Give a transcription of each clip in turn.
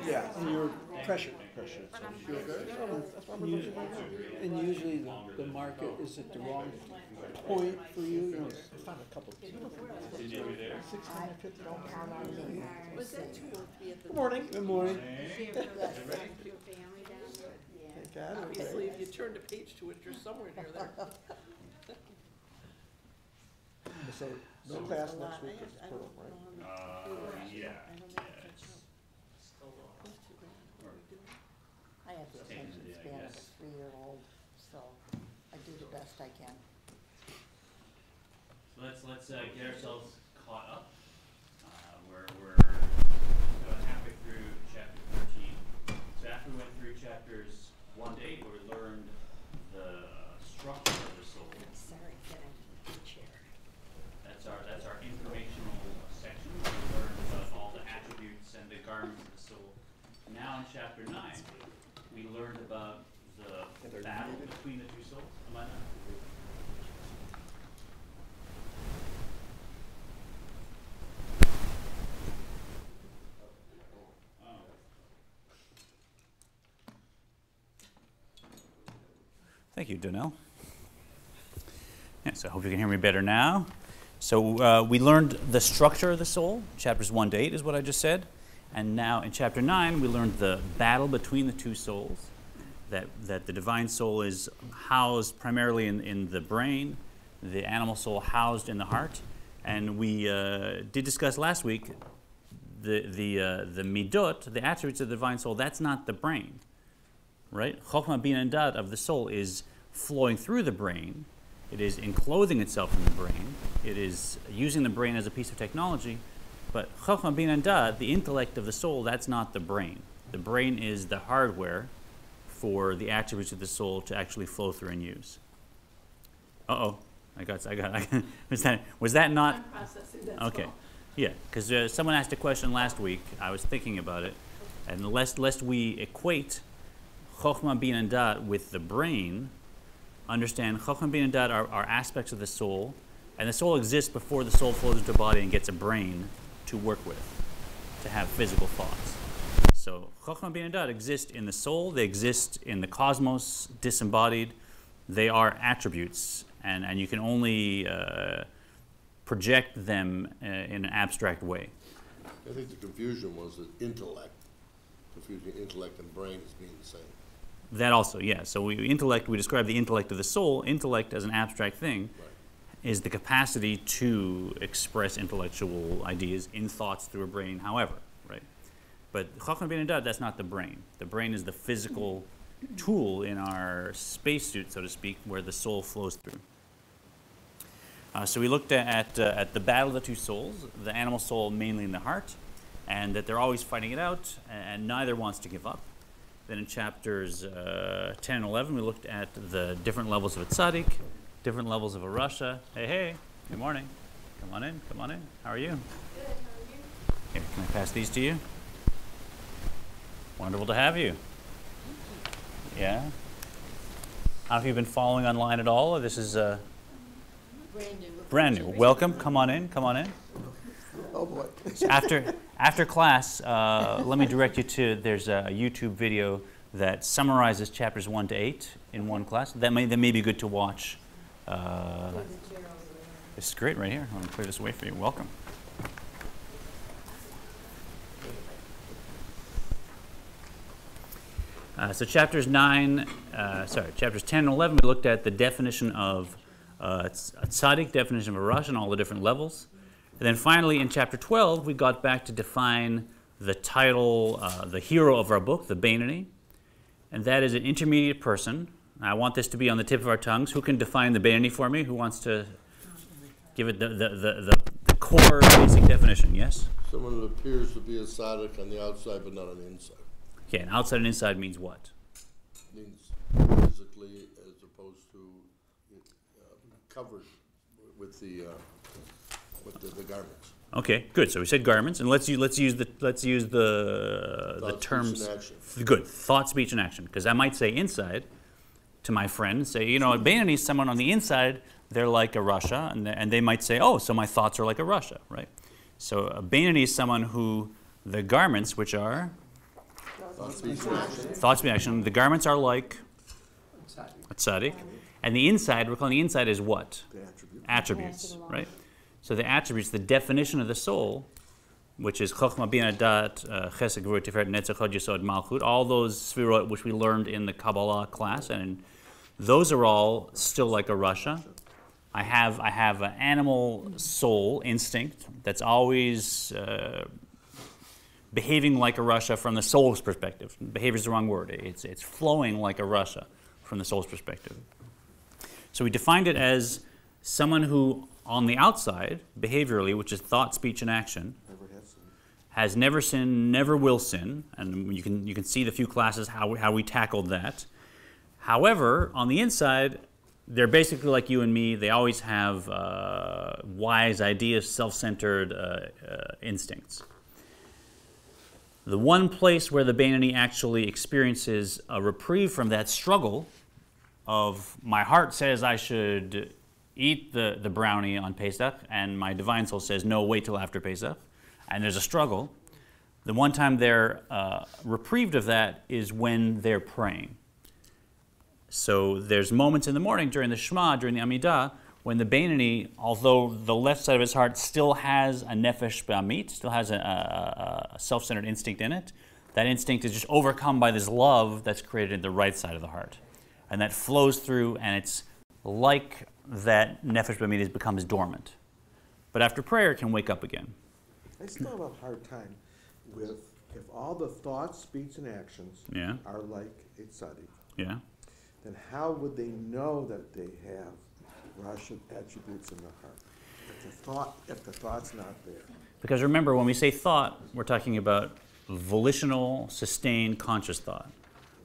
Yeah, and you're pressured. And usually the market is at the wrong point for you. You know, I found a couple of people. Was that too old to be at the? Good morning. Good morning. Obviously, if you turned a page to it, you're somewhere near there. So no class next week is Pearl, right? Yeah. I have the attention span of a 3-year-old, so I do the best I can. So let's get ourselves caught up. We're about halfway through chapter 13. So after we went through chapters 1 to 8, where we learned the structure of the soul. Sorry, get into the chair. That's our informational section. We learned about all the attributes and the garments of the soul. Now in chapter 9, we learned about the battle between the two souls. Am I not? Thank you, Donnell. Yeah, so I hope you can hear me better now. So we learned the structure of the soul. Chapters 1 to 8 is what I just said. And now in chapter 9, we learned the battle between the two souls, that the divine soul is housed primarily in the brain, the animal soul housed in the heart. And we did discuss last week the midot, the attributes of the divine soul. That's not the brain, right? Chokhmah, Bina, and Dat of the soul is flowing through the brain. It is enclothing itself in the brain. It is using the brain as a piece of technology. But Chokhmah, Bina, and Dat, the intellect of the soul, that's not the brain. The brain is the hardware for the attributes of the soul to actually flow through and use. Uh-oh. I got was that not? I'm processing, that's okay. all. Yeah, because someone asked a question last week. I was thinking about it. And lest we equate Chokhmah, Bina, and Dat with the brain, understand Chokhmah, Bina, and Dat are aspects of the soul, and the soul exists before the soul flows into a body and gets a brain to work with, to have physical thoughts. So Chokhmah, Bina, and Dat exist in the soul, they exist in the cosmos, disembodied. They are attributes, and you can only project them in an abstract way. I think the confusion was that intellect, confusing intellect and brain as being the same. That also, yeah. So we describe the intellect of the soul. Intellect as an abstract thing. Right. Is the capacity to express intellectual ideas in thoughts through a brain, however, right? But Chokhmah, Bina, and Dat, that's not the brain. The brain is the physical tool in our spacesuit, so to speak, where the soul flows through. So we looked at the battle of the two souls, the animal soul mainly in the heart, and that they're always fighting it out, and neither wants to give up. Then in chapters 10 and 11, we looked at the different levels of a tzaddik, different levels of a rasha. Hey, hey, good morning. Come on in, come on in. How are you? Good, how are you? Here, can I pass these to you? Wonderful to have you. Yeah? I don't know if you've been following online at all, or this is Brand new. brand new. Welcome, come on in, come on in. Oh boy. After class, let me direct you to, there's a YouTube video that summarizes chapters 1 to 8 in one class. That may be good to watch. This is great right here. I'm going to clear this away for you. Welcome. So chapters 10 and 11, we looked at the definition of a tzaddik, definition of a rasha, and all the different levels. And then finally, in chapter 12, we got back to define the title, the hero of our book, the Beinoni, and that is an intermediate person. I want this to be on the tip of our tongues. Who can define the Beinoni for me? Who wants to give it the core basic definition? Yes? Someone who appears to be a tzaddik on the outside but not on the inside. Okay, and outside and inside means what? Means physically as opposed to covered with the garments. Okay, good. So we said garments, and let's use the Thought, terms. speech, and action. Good, thought, speech, and action. Because I might say inside to my friend, say, you know, a Beinoni is someone on the inside. They're like a rasha, and they might say, oh, so my thoughts are like a rasha, right? So a Beinoni is someone who the garments, which are Thought, speech, and action. thought, speech, action, the garments are like a tzaddik, and the inside, we're calling the inside is what? The attribute. Attributes, right? So the attributes, the definition of the soul, which is Chochmah, Bina, Dat, Chesed, Gvur, Tiferet, Netzach, Hod, Yesod, Malchut, all those sefirot which we learned in the Kabbalah class, and those are all still like a rasha. I have an animal soul instinct that's always behaving like a rasha from the soul's perspective. Behavior is the wrong word. It's flowing like a rasha from the soul's perspective. So we defined it as someone who, on the outside, behaviorally, which is thought, speech, and action, has never sinned, never will sin, and you can see the few classes how we tackled that. However, on the inside, they're basically like you and me. They always have wise ideas, self-centered instincts. The one place where the Beinoni actually experiences a reprieve from that struggle of my heart says I should eat the brownie on Pesach, and my divine soul says no, wait till after Pesach, and there's a struggle. The one time they're reprieved of that is when they're praying. So there's moments in the morning during the Shema, during the Amidah, when the Beinoni, although the left side of his heart still has a nefesh b'amit, still has a self-centered instinct in it, that instinct is just overcome by this love that's created in the right side of the heart. And that flows through, and it's like that nefesh b'amit becomes dormant. But after prayer, it can wake up again. I still have a hard time with if all the thoughts, speech, and actions Yeah. are like a tzaddik, Yeah? then how would they know that they have Russian attributes in the heart? If the thought's not there. Because remember, when we say thought, we're talking about volitional, sustained, conscious thought,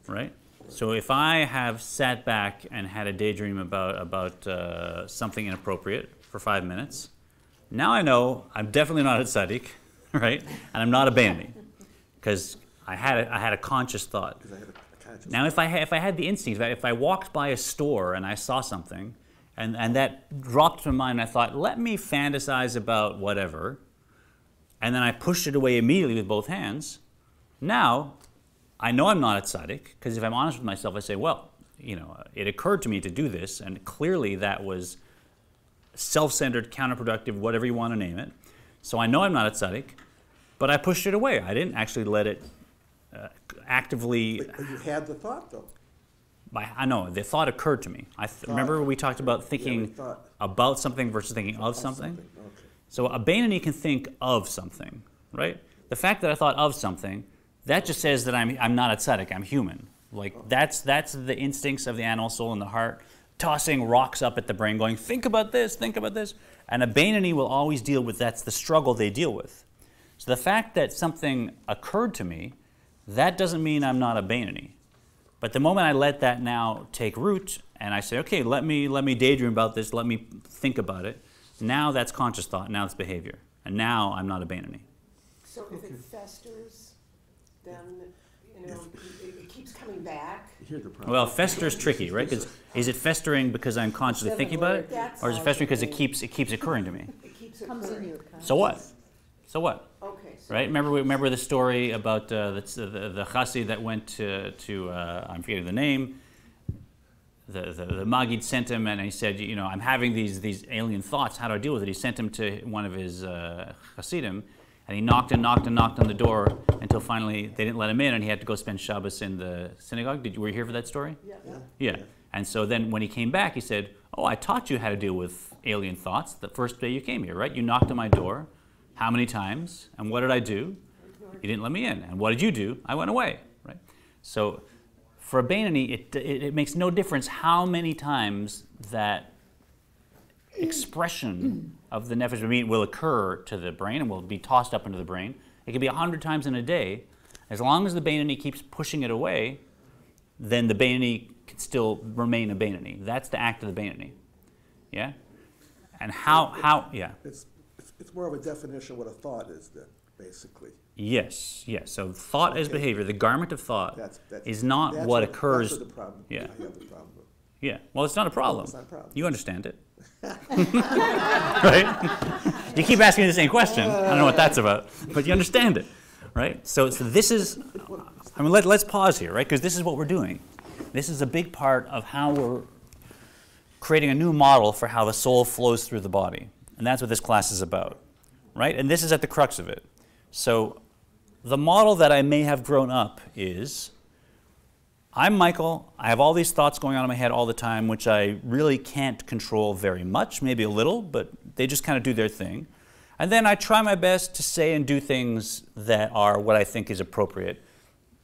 right? So if I have sat back and had a daydream about something inappropriate for 5 minutes, now I know I'm definitely not a tzaddik, right? And I'm not a Beinoni, because I had a conscious thought. Because I had a conscious Now, if I had the instinct that if I walked by a store and I saw something, and that dropped to my mind, and I thought, let me fantasize about whatever, and then I pushed it away immediately with both hands, now I know I'm not a tzaddik, because if I'm honest with myself, I say, well, it occurred to me to do this, and clearly that was self-centered, counterproductive, whatever you want to name it. So I know I'm not a tzaddik, but I pushed it away. I didn't actually let it actively... But you had the thought, though. I know, the thought occurred to me. Remember we talked about thinking about something versus thinking of something? Okay. So a Beinoni can think of something, right? The fact that I thought of something, that just says that I'm not a tzaddik, I'm human. Like, that's the instincts of the animal soul and the heart, tossing rocks up at the brain, going, think about this, think about this. And a Beinoni will always deal with, that's the struggle they deal with. So the fact that something occurred to me, that doesn't mean I'm not a Beinoni. But the moment I let that now take root, and I say, okay, let me daydream about this, let me think about it, now that's conscious thought, now it's behavior. And now I'm not a Beinoni. So if it festers, then, it keeps coming back? You hear the problem. Well, fester's tricky, right? 'Cause is it festering because I'm consciously thinking about it? That's Or is it festering because it keeps occurring to me? It keeps Comes in occurring. your So what? So what? Okay, so. Right? Remember the story about the chassid that went to I'm forgetting the name. The Maggid sent him, and he said, I'm having these alien thoughts. How do I deal with it? He sent him to one of his chassidim, and he knocked and knocked and knocked on the door until finally they didn't let him in, and he had to go spend Shabbos in the synagogue. Were you here for that story? Yeah. Yeah. And so then when he came back, he said, oh, I taught you how to deal with alien thoughts the first day you came here, right? You knocked on my door. How many times? And what did I do? You didn't let me in. And what did you do? I went away, right? So for a Beinoni, it makes no difference how many times that expression of the nefesh b'amit will occur to the brain and will be tossed up into the brain. It can be 100 times in a day. As long as the Beinoni keeps pushing it away, then the Beinoni can still remain a Beinoni. That's the act of the Beinoni. Yeah? And yeah. It's more of a definition of what a thought is, then, basically. Yes. So thought as behavior, the garment of thought, That's is not what occurs. That's the problem. Yeah. I have the problem with. Yeah. Well, it's not a problem. It's not a problem. You understand it. Right? You keep asking me the same question. I don't know what that's about, but you understand it, right? So this is, I mean, let's pause here, right? Because this is what we're doing. This is a big part of how we're creating a new model for how the soul flows through the body. And that's what this class is about, right? And this is at the crux of it. So the model that I may have grown up is, I'm Michael, I have all these thoughts going on in my head all the time, which I really can't control very much, maybe a little, but they just kind of do their thing. And then I try my best to say and do things that are what I think is appropriate,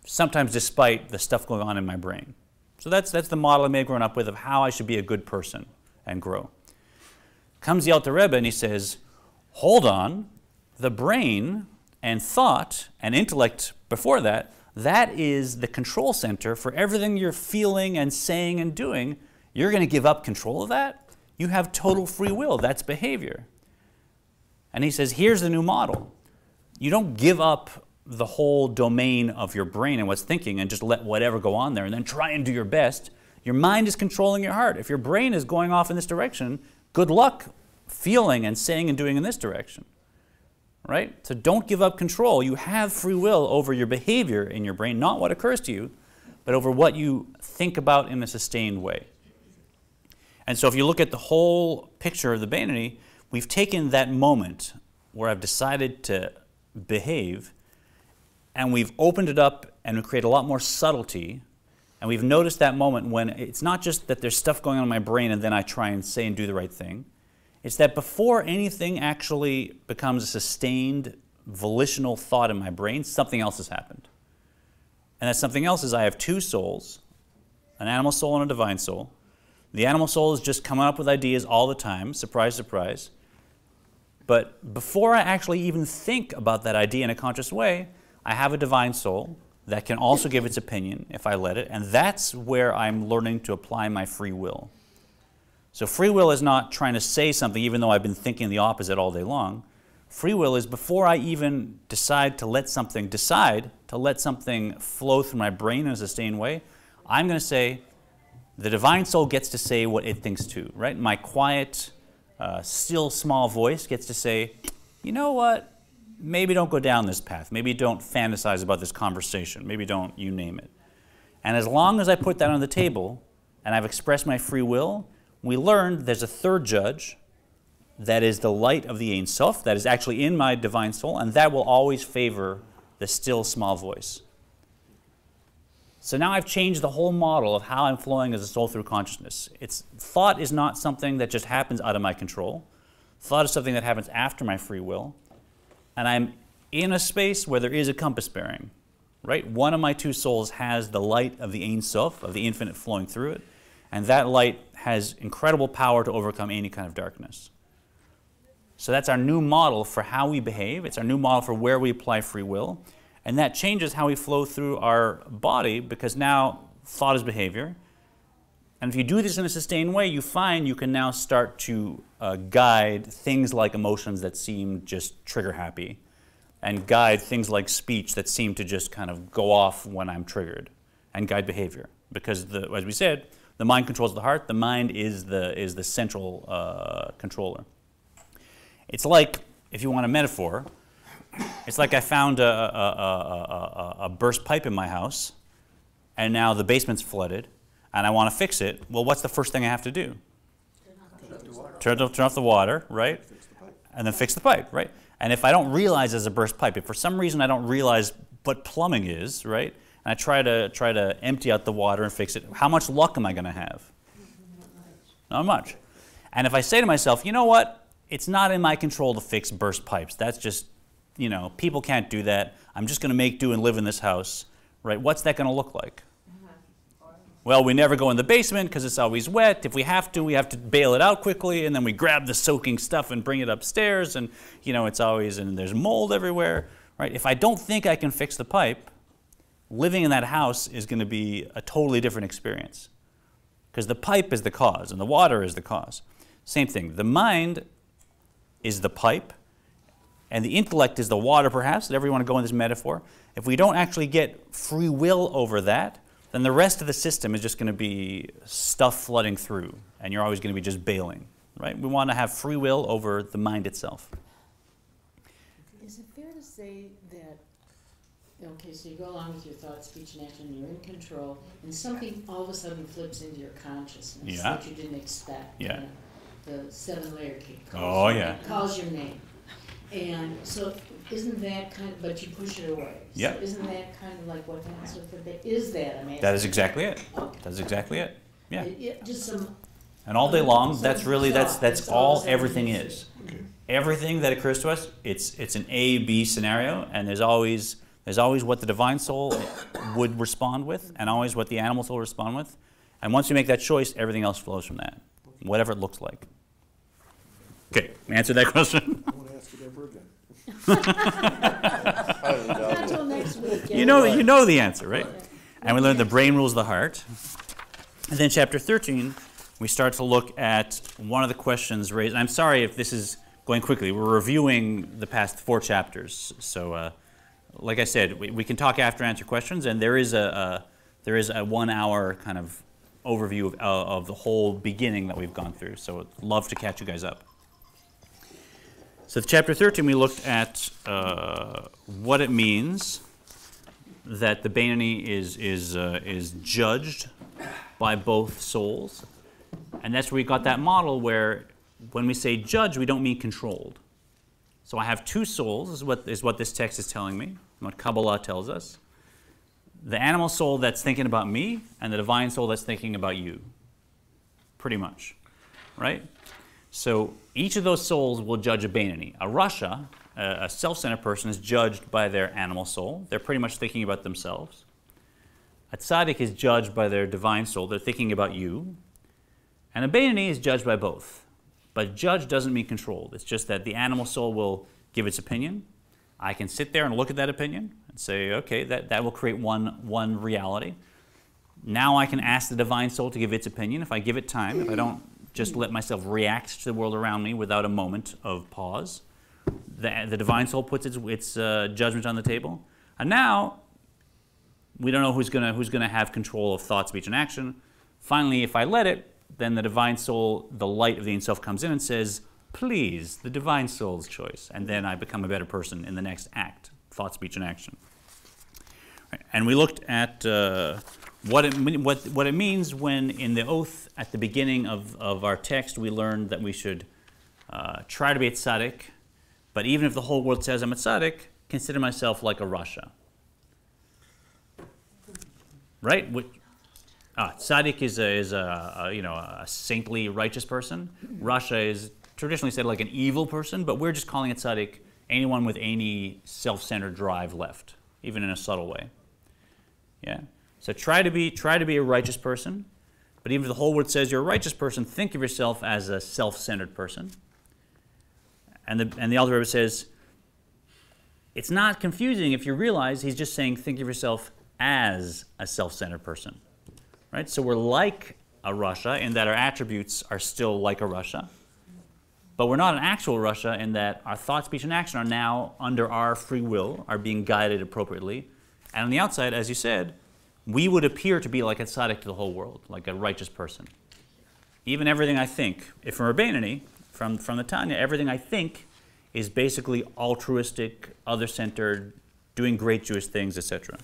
sometimes despite the stuff going on in my brain. So that's the model I may have grown up with of how I should be a good person and grow. Comes the Alter Rebbe and he says, hold on, the brain and thought and intellect before that, that is the control center for everything you're feeling and saying and doing. You're going to give up control of that? You have total free will. That's behavior. And he says, here's the new model. You don't give up the whole domain of your brain and what's thinking and just let whatever go on there and then try and do your best. Your mind is controlling your heart. If your brain is going off in this direction, good luck feeling and saying and doing in this direction. Right? So don't give up control. You have free will over your behavior in your brain, not what occurs to you, but over what you think about in a sustained way. And so if you look at the whole picture of the Beinoni, we've taken that moment where I've decided to behave, and we've opened it up and we create a lot more subtlety, and we've noticed that moment when it's not just that there's stuff going on in my brain and then I try and say and do the right thing. It's that before anything actually becomes a sustained volitional thought in my brain, something else has happened. And that something else is I have two souls, an animal soul and a divine soul. The animal soul is just coming up with ideas all the time, surprise, surprise. But before I actually even think about that idea in a conscious way, I have a divine soul that can also give its opinion if I let it, and that's where I'm learning to apply my free will. So free will is not trying to say something even though I've been thinking the opposite all day long. Free will is before I even decide to let something flow through my brain in a sustained way, I'm going to say, the divine soul gets to say what it thinks too, right? My quiet, still small voice gets to say, you know what? Maybe don't go down this path. Maybe don't fantasize about this conversation. Maybe don't, you name it. And as long as I put that on the table and I've expressed my free will, we learned there's a third judge that is the light of the Ein Sof, that is actually in my divine soul, and that will always favor the still small voice. So now I've changed the whole model of how I'm flowing as a soul through consciousness. Thought is not something that just happens out of my control. Thought is something that happens after my free will. And I'm in a space where there is a compass bearing, right? One of my two souls has the light of the Ein Sof, of the infinite flowing through it, and that light has incredible power to overcome any kind of darkness. So that's our new model for how we behave. It's our new model for where we apply free will. And that changes how we flow through our body, because now thought is behavior. And if you do this in a sustained way, you find you can now start to guide things like emotions that seem just trigger happy, and guide things like speech that seem to just kind of go off when I'm triggered, and guide behavior. Because, as we said, the mind controls the heart. The mind is the central controller. It's like, if you want a metaphor, it's like I found a burst pipe in my house, and now the basement's flooded, and I want to fix it. Well, what's the first thing I have to do? Turn off the water, right? And then fix the pipe, right? And if I don't realize there's a burst pipe, if for some reason I don't realize what plumbing is, right? And I try to empty out the water and fix it, how much luck am I going to have? Not much. And if I say to myself, you know what? It's not in my control to fix burst pipes. That's just, you know, people can't do that. I'm just going to make do and live in this house, right? What's that going to look like? Well, we never go in the basement because it's always wet. If we have to bail it out quickly, and then we grab the soaking stuff and bring it upstairs, and, you know, it's always, and there's mold everywhere, right? If I don't think I can fix the pipe, living in that house is going to be a totally different experience, because the pipe is the cause and the water is the cause. Same thing. The mind is the pipe, and the intellect is the water, perhaps, if you want to go in this metaphor. If we don't actually get free will over that, then the rest of the system is just going to be stuff flooding through, and you're always going to be just bailing, right? We want to have free will over the mind itself. Is it fair to say that, okay, so you go along with your thought, speech, and action, you're in control, and something all of a sudden flips into your consciousness Yeah. that you didn't expect? Yeah. The 7-layer cake Oh, yeah. calls your name. And so isn't that kind of, but you push it away. Yeah. So isn't that kind of like what happens with the bait? Is that, I'm asking? That is exactly it. Okay. That's exactly it. Yeah. Just some, And all day long, Some that's really, thought, that's all all that everything is. is. Everything that occurs to us, it's an A, B scenario, and there's always what the divine soul would respond with, and always what the animal soul would respond with. And once you make that choice, everything else flows from that, whatever it looks like. Okay, answer that question. I won't ask it ever again. not until next week. You know the answer, right? And we learned the brain rules the heart. And then chapter 13, we start to look at one of the questions raised. And I'm sorry if this is going quickly. We're reviewing the past 4 chapters. So, like I said, we can talk after answer questions, and there is a 1-hour kind of overview of the whole beginning that we've gone through. So I'd love to catch you guys up. So chapter 13, we looked at what it means that the Beinoni is judged by both souls. And that's where we got that model where when we say judge, we don't mean controlled. So I have 2 souls, is what this text is telling me, what Kabbalah tells us. The animal soul that's thinking about me, and the divine soul that's thinking about you. Pretty much, right? So each of those souls will judge a Beinoni. A Rasha, a self-centered person, is judged by their animal soul. They're pretty much thinking about themselves. A tzaddik is judged by their divine soul. They're thinking about you. And a Beinoni is judged by both. But judge doesn't mean controlled. It's just that the animal soul will give its opinion. I can sit there and look at that opinion and say, okay, that will create one reality. Now I can ask the divine soul to give its opinion. If I give it time, if I don't just let myself react to the world around me without a moment of pause, the divine soul puts its judgment on the table. And now we don't know who's gonna have control of thought, speech, and action. Finally, if I let it, then the divine soul, the light of the Ein Sof, comes in and says, please, the divine soul's choice. And then I become a better person in the next act, thought, speech, and action. Right. And we looked at what it means when in the oath at the beginning of our text we learned that we should try to be a tzaddik, but even if the whole world says I'm a tzaddik, consider myself like a Rasha. Right? Tzaddik is a saintly, righteous person. Rasha is traditionally said like an evil person, but we're just calling it tzaddik anyone with any self-centered drive left, even in a subtle way. Yeah. So try to be a righteous person, but even if the whole world says you're a righteous person, think of yourself as a self-centered person. And the Alter Rebbe says it's not confusing if you realize he's just saying think of yourself as a self-centered person. Right? So we're like a Rasha in that our attributes are still like a Rasha, but we're not an actual Rasha in that our thought, speech, and action are now under our free will, are being guided appropriately. And on the outside, as you said, we would appear to be like a tzaddik to the whole world, like a righteous person. Even everything I think, if from Rabbeinu, from the Tanya, everything I think is basically altruistic, other-centered, doing great Jewish things, etc.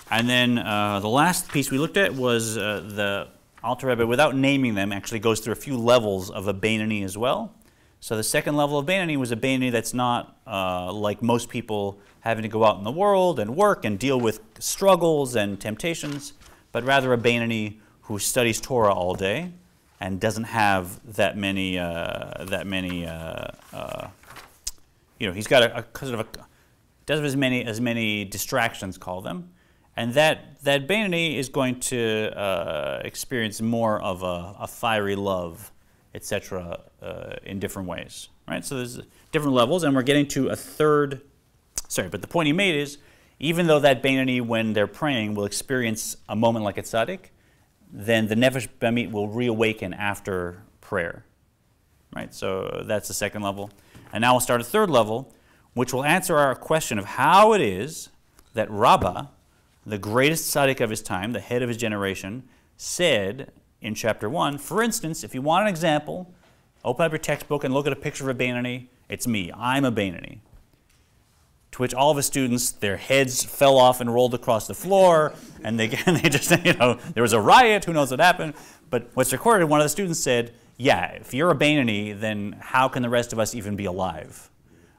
And then the last piece we looked at was the Alter Rebbe, without naming them, actually goes through a few levels of a Beinoni as well. So the second level of Beinoni was a Beinoni that's not like most people having to go out in the world and work and deal with struggles and temptations, but rather a Beinoni who studies Torah all day and doesn't have that many, he's got a sort of doesn't have as many distractions, call them. And that Beinoni is going to experience more of a fiery love, etc., in different ways, right? So there's different levels, and we're getting to a third. Sorry, but the point he made is, even though that Beinoni, when they're praying, will experience a moment like a tzaddik, then the nefesh bamit will reawaken after prayer, right? So that's the second level, and now we'll start a third level, which will answer our question of how it is that Rabbah, the greatest tzaddik of his time, the head of his generation, said in chapter 1, for instance, if you want an example, open up your textbook and look at a picture of a Beinoni. It's me. I'm a Beinoni. To which all of his students, their heads fell off and rolled across the floor, and they just, there was a riot, who knows what happened. But what's recorded, one of the students said, yeah, if you're a Beinoni, then how can the rest of us even be alive?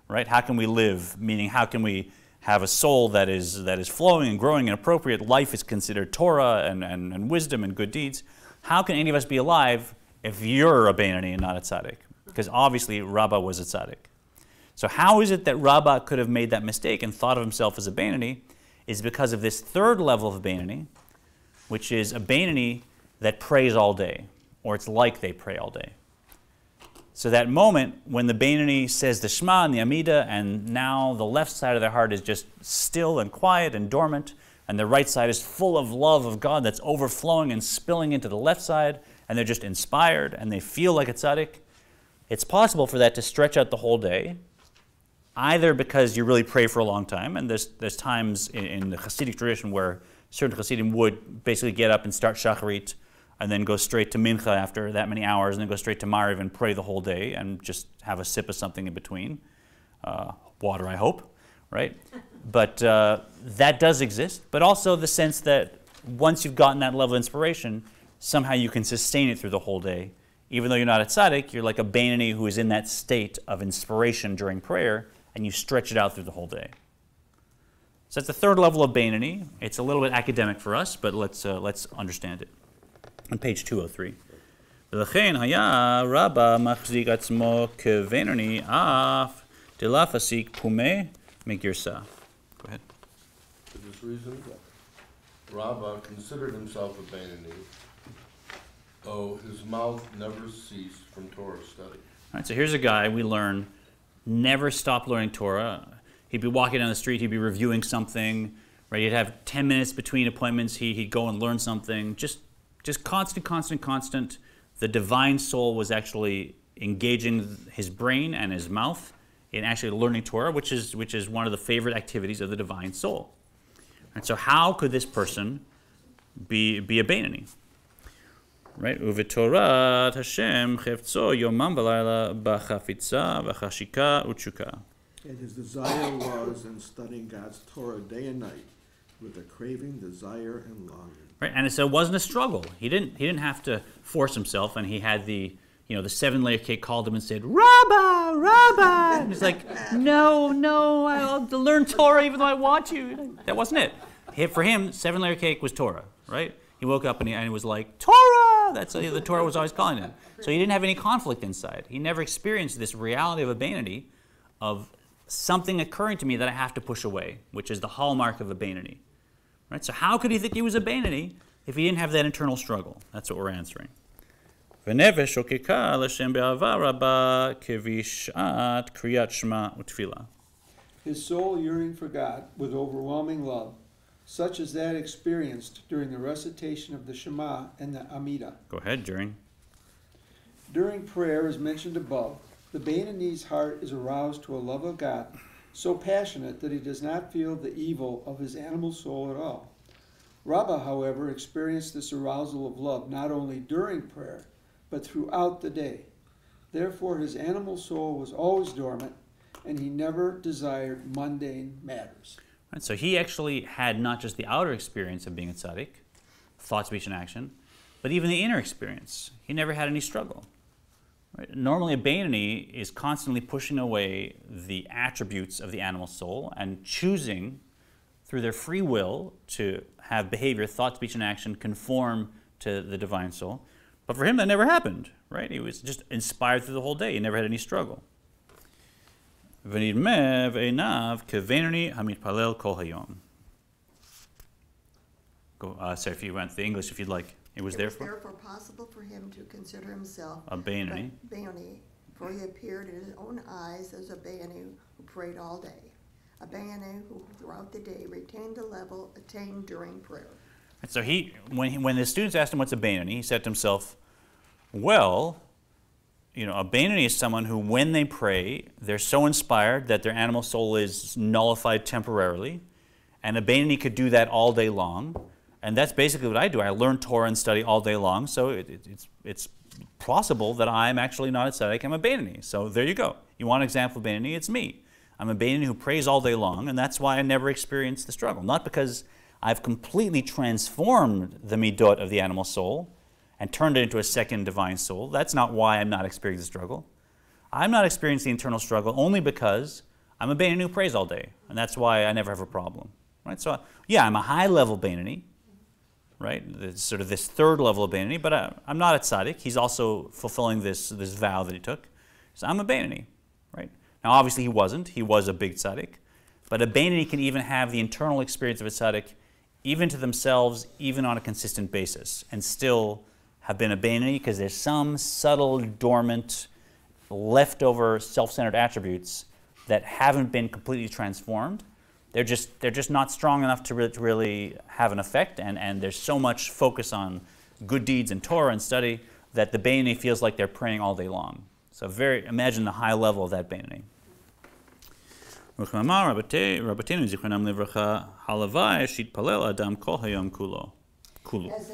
Right? How can we live? Meaning, how can we have a soul that is flowing and growing and appropriate? Life is considered Torah and wisdom and good deeds. How can any of us be alive if you're a Beinoni and not a tzaddik? Because obviously Rabbah was a tzaddik. So how is it that Rabbah could have made that mistake and thought of himself as a Beinoni? Is because of this third level of Beinoni, which is a Beinoni that prays all day, or it's like they pray all day. So that moment when the Beinoni says the Shema and the Amida, and now the left side of their heart is just still and quiet and dormant, and the right side is full of love of God that's overflowing and spilling into the left side, and they're just inspired, and they feel like a tzaddik, it's possible for that to stretch out the whole day, either because you really pray for a long time, and there's times in the Hasidic tradition where certain Hasidim would basically get up and start Shacharit, and then go straight to Mincha after that many hours, and then go straight to Mariv and pray the whole day, and just have a sip of something in between. Water, I hope, right? But that does exist, but also the sense that once you've gotten that level of inspiration, somehow you can sustain it through the whole day. Even though you're not a tzaddik, you're like a Beinoni who is in that state of inspiration during prayer, and you stretch it out through the whole day. So that's the third level of Beinoni. It's a little bit academic for us, but let's understand it. On page 203. ולכן היה רבא מחזיק עצמו כבינוני אף דלאו הסיק פומה מגרסה. Go ahead. For this reason, Rabbah considered himself a Beinoni, though his mouth never ceased from Torah study. All right, so here's a guy we learn never stopped learning Torah. He'd be walking down the street, he'd be reviewing something, right? He'd have 10 minutes between appointments, he'd go and learn something, just constant. The divine soul was actually engaging his brain and his mouth in actually learning Torah, which is one of the favorite activities of the divine soul. And so how could this person be a Beinoni? Right? Uvetorat Hashem chefzo yomam v'layla b'chafitza v'chashika u'tshuka. And his desire was in studying God's Torah day and night with a craving, desire, and longing. Right, and so it wasn't a struggle. He didn't have to force himself, and he had the 7-layer cake called him and said, Rabbah, and he's like, no, I'll learn Torah even though I want to. That wasn't it. For him, 7-layer cake was Torah, right? He woke up and he was like, Torah! That's the Torah was always calling him. So he didn't have any conflict inside. He never experienced this reality of a Beinoni, of something occurring to me that I have to push away, which is the hallmark of a Beinoni. Right? So how could he think he was a Beinoni if he didn't have that internal struggle? That's what we're answering. His soul yearned for God with overwhelming love, such as that experienced during the recitation of the Shema and the Amida. Go ahead, during. During prayer, as mentioned above, the Beinoni's heart is aroused to a love of God so passionate that he does not feel the evil of his animal soul at all. Rabbah, however, experienced this arousal of love not only during prayer, but throughout the day. Therefore, his animal soul was always dormant, and he never desired mundane matters. Right, so he actually had not just the outer experience of being a tzaddik, thought, speech, and action, but even the inner experience. He never had any struggle. Right? Normally, a Beinoni is constantly pushing away the attributes of the animal soul and choosing, through their free will, to have behavior, thought, speech, and action conform to the divine soul. But for him, that never happened. Right? He was just inspired through the whole day. He never had any struggle. ונדמה בעיניו כבינוני המתפלל כל היום. Sorry, if you went the English, if you'd like. It was therefore possible for him to consider himself a Beinoni. For he appeared in his own eyes as a Beinoni who prayed all day. A Beinoni who throughout the day retained the level attained during prayer. And so when the students asked him what's a Beinoni, he said to himself, well, a Beinoni is someone who, when they pray, they're so inspired that their animal soul is nullified temporarily, And a Beinoni could do that all day long. And that's basically what I do. I learn Torah and study all day long, so it's possible that I'm actually not a tzaddik, I'm a Beinoni. So there you go. You want an example of Beinoni? It's me. I'm a Beinoni who prays all day long, and that's why I never experienced the struggle. Not because I've completely transformed the midot of the animal soul and turned it into a second divine soul. That's not why I'm not experiencing the struggle. I'm not experiencing the internal struggle only because I'm a Beinoni who prays all day, and that's why I never have a problem. Right? So, yeah, I'm a high-level Beinoni, right? It's sort of this third level of Beinoni, but I'm not a tzaddik. He's also fulfilling this vow that he took. So I'm a Beinoni, right? Now, obviously, he wasn't. He was a big tzaddik. But a Beinoni can even have the internal experience of a tzaddik, even to themselves, even on a consistent basis, and still have been a Beinoni because there's some subtle, dormant, leftover self-centered attributes that haven't been completely transformed. They're just not strong enough to really have an effect, and there's so much focus on good deeds and Torah and study that the Beinoni feels like they're praying all day long. So imagine the high level of that Beinoni. As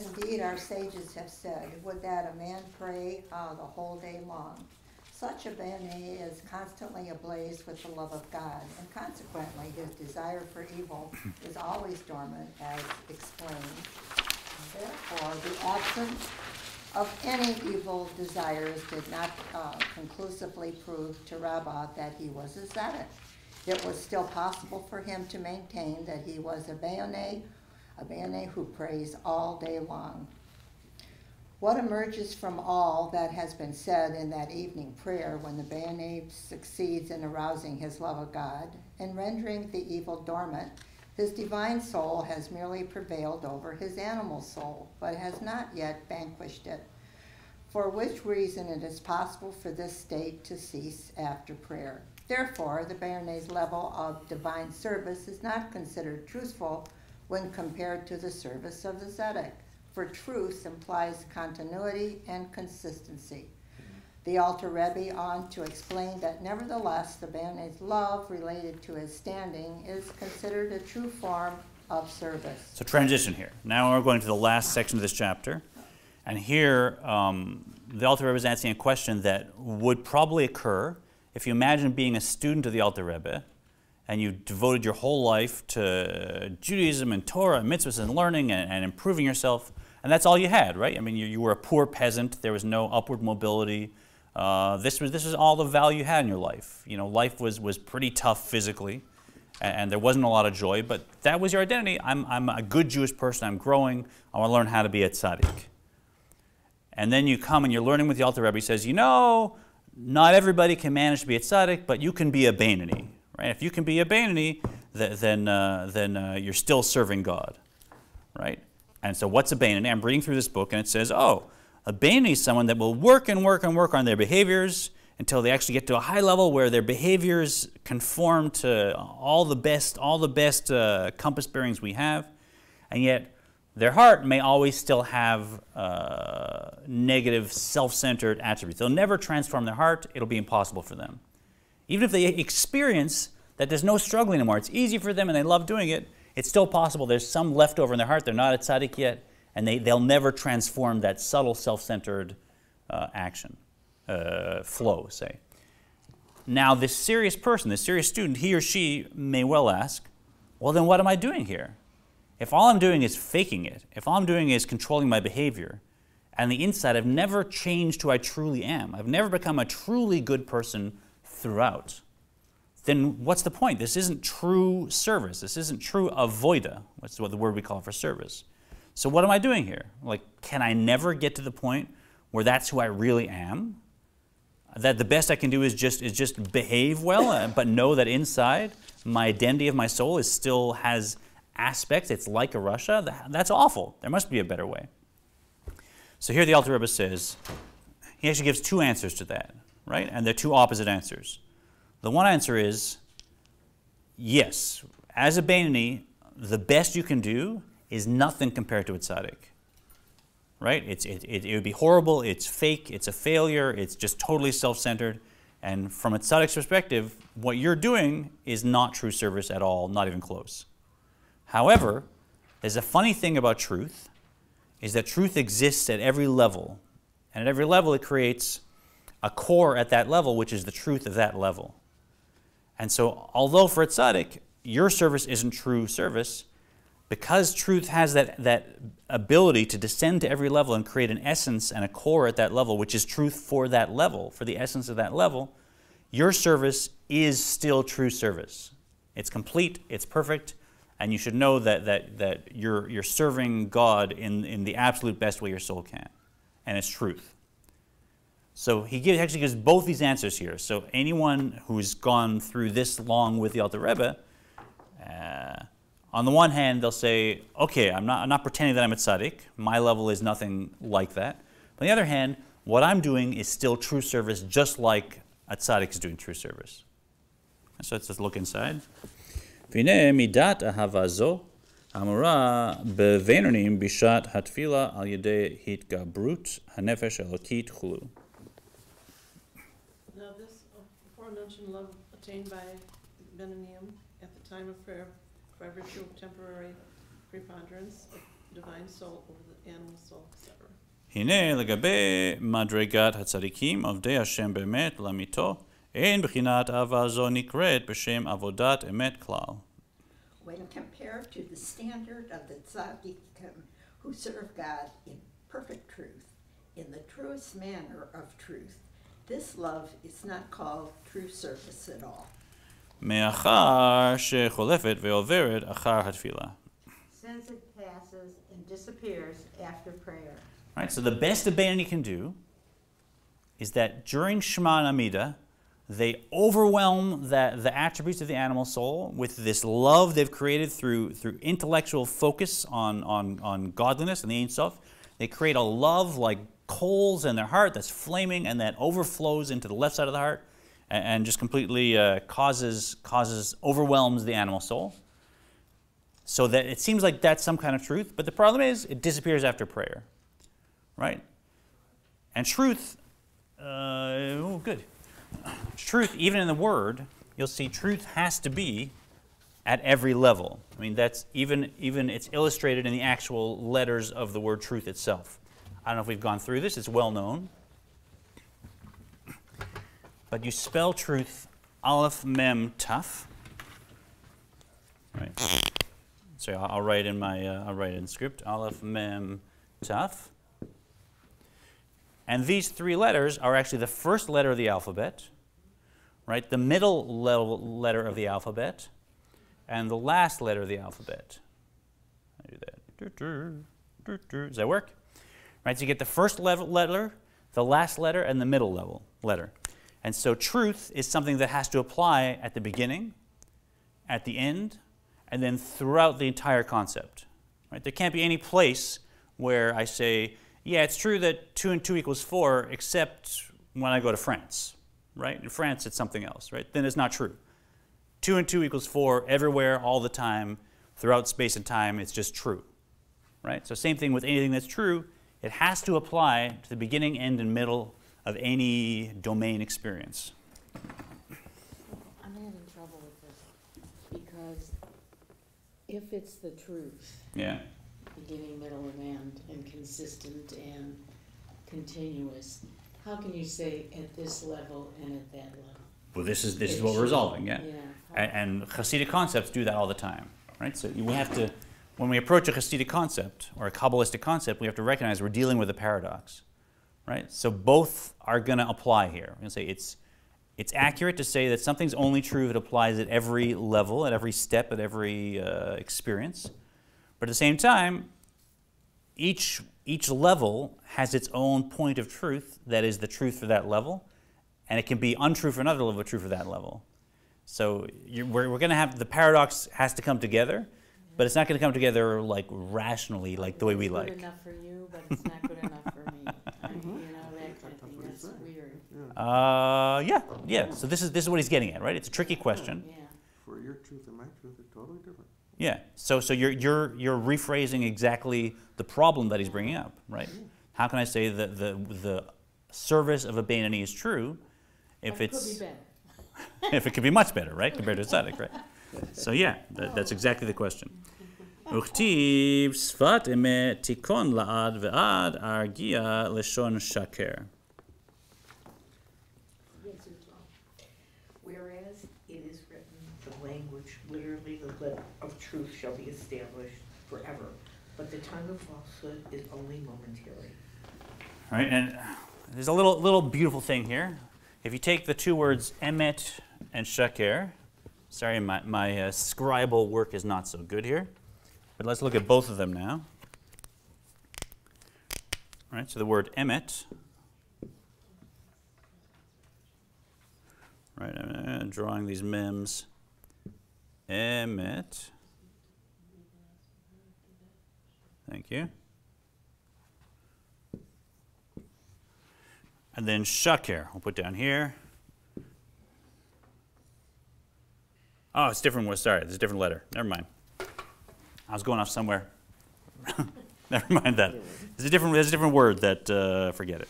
indeed our sages have said, would that a man pray the whole day long. Such a Beinoni is constantly ablaze with the love of God, and consequently his desire for evil is always dormant, as explained. Therefore, the absence of any evil desires did not conclusively prove to Rabbah that he was a tzaddik. It was still possible for him to maintain that he was a Beinoni who prays all day long. What emerges from all that has been said in that evening prayer when the Beinoni succeeds in arousing his love of God and rendering the evil dormant, his divine soul has merely prevailed over his animal soul, but has not yet vanquished it, for which reason it is possible for this state to cease after prayer. Therefore, the Beinoni's level of divine service is not considered truthful when compared to the service of the tzaddik, for truth implies continuity and consistency. The Alter Rebbe on to explain that nevertheless the Beinoni's love related to his standing is considered a true form of service. So transition here. Now we're going to the last section of this chapter. And here the Alter Rebbe is answering a question that would probably occur if you imagine being a student of the Alter Rebbe and you devoted your whole life to Judaism and Torah and mitzvahs and learning and improving yourself, and that's all you had, right? I mean, you were a poor peasant. There was no upward mobility. This was all the value you had in your life. You know, life was pretty tough physically, and there wasn't a lot of joy, but that was your identity. I'm a good Jewish person. I'm growing. I want to learn how to be a tzaddik. And then you come and you're learning with the Alter Rebbe. He says, you know, not everybody can manage to be a tzaddik, but you can be a Beinoni, right? If you can be a Beinoni, then you're still serving God, right? And so what's a Beinoni? I'm reading through this book, and it says, oh, a Beinoni is someone that will work and work and work on their behaviors until they actually get to a high level where their behaviors conform to all the best compass bearings we have, and yet their heart may always still have negative, self-centered attributes. They'll never transform their heart. It'll be impossible for them. Even if they experience that there's no struggle anymore, it's easy for them and they love doing it, it's still possible there's some left over in their heart. They're not a tzaddik yet, and they'll never transform that subtle, self-centered action, flow, say. Now, this serious person, this serious student, he or she may well ask, well, then what am I doing here? If all I'm doing is faking it, if all I'm doing is controlling my behavior, and the inside I've never changed who I truly am, I've never become a truly good person throughout, then what's the point? This isn't true service. This isn't true avoida. That's what the word we call for service. So what am I doing here? Like, can I never get to the point where that's who I really am? That the best I can do is just behave well, but know that inside my identity of my soul still has aspects. It's like a Russia. That's awful. There must be a better way. So here the Alter Rebbe says, he actually gives two answers to that, right? And they're two opposite answers. The one answer is, yes, as a Beinoni, the best you can do is nothing compared to a tzaddik, right? It would be horrible, it's fake, it's a failure, it's just totally self-centered, and from a tzaddik's perspective, what you're doing is not true service at all, not even close. However, there's a funny thing about truth, is that truth exists at every level. And at every level it creates a core at that level, which is the truth of that level. And so, although for a tzaddik, your service isn't true service, because truth has that ability to descend to every level and create an essence and a core at that level, which is truth for that level, for the essence of that level, your service is still true service. It's complete, it's perfect, and you should know that you're serving God in the absolute best way your soul can, and it's truth. So he actually gives both these answers here. So anyone who's gone through this long with the Alter Rebbe, on the one hand, they'll say, okay, I'm not pretending that I'm a tzaddik. My level is nothing like that. On the other hand, what I'm doing is still true service, just like a tzaddik is doing true service. So let's just look inside. V'nei midat ahava zo amura bevenonim bishat hatfila al yedei hitgabrut hanefesh elokit chulu. Now this aforementioned love attained by Benonim at the time of prayer by virtue of temporary preponderance of divine soul over the animal soul, etc. הנה לגבי מדרגת הצדיקים עובדי השם באמת לאמיתו, אין בחינת אהבה זו נקראת בשם עבודת אמת כלל. When compared to the standard of the tzaddikim who serve God in perfect truth, in the truest manner of truth, this love is not called true service at all. מאחר שחולפת ועוברת אחר התפילה. Since it passes and disappears after prayer. Right, so the best a Beinoni can do is that during Shema and Amida, they overwhelm the attributes of the animal soul with this love they've created through intellectual focus on godliness and the Ein Sof. They create a love like coals in their heart that's flaming and that overflows into the left side of the heart and just completely overwhelms the animal soul. So that it seems like that's some kind of truth, but the problem is it disappears after prayer. Right? And truth, good. Truth, even in the word, you'll see truth has to be at every level. I mean, that's even it's illustrated in the actual letters of the word truth itself. I don't know if we've gone through this, it's well known. But you spell truth Aleph Mem Taf. Right. So I'll write in I'll write in script Aleph Mem Taf. And these three letters are actually the first letter of the alphabet, right? The middle letter of the alphabet, and the last letter of the alphabet. I do that. Does that work? Right, so you get the first letter, the last letter, and the middle letter. And so truth is something that has to apply at the beginning, at the end, and then throughout the entire concept. Right? There can't be any place where I say, yeah, it's true that 2 and 2 equals 4, except when I go to France, right? In France, it's something else, right? Then it's not true. 2 and 2 equals 4 everywhere, all the time, throughout space and time, it's just true, right? So same thing with anything that's true. It has to apply to the beginning, end, and middle of any domain experience. I'm having trouble with this because if it's the truth, Yeah. beginning, middle, and end, and consistent and continuous, how can you say at this level and at that level? Well, this is what we're resolving, yeah. Yeah. And Hasidic concepts do that all the time, right? So we have to, when we approach a Hasidic concept or a kabbalistic concept, we have to recognize we're dealing with a paradox, right? So both are going to apply here. We're going to say it's accurate to say that something's only true if it applies at every level, at every step, at every experience. But at the same time, each level has its own point of truth that is the truth for that level, and it can be untrue for another level, but true for that level. So we're going to have, the paradox has to come together, but it's not going to come together like rationally, like the way we like. It's good enough for you, but it's not good enough for me. I mean, you know, that kind of thing. That's weird. Yeah. So this is what he's getting at, right? It's a tricky question. Yeah. For your truth and my truth are totally different. Yeah. So you're rephrasing exactly the problem that he's bringing up, right? How can I say that the service of a Beinoni is true if But it it's could be better. if it could be much better, right, compared to a tzaddik, right? So yeah, that's exactly the question. וכתיב שפת אמת תיכון לעד ועד ארגיע לשון שקר. Whereas it is written, the language, literally the lip of truth shall be established forever, but the tongue of falsehood is only momentary. All right, and there's a little beautiful thing here. If you take the two words emet and shaker, sorry, my scribal work is not so good here, but let's look at both of them now. All right, so the word emet, right, I'm drawing these mems. Emet, thank you. And then shaker, I'll put down here. Oh, it's different. Sorry, there's a different letter. Never mind. I was going off somewhere. Never mind that. There's a different word that, forget it.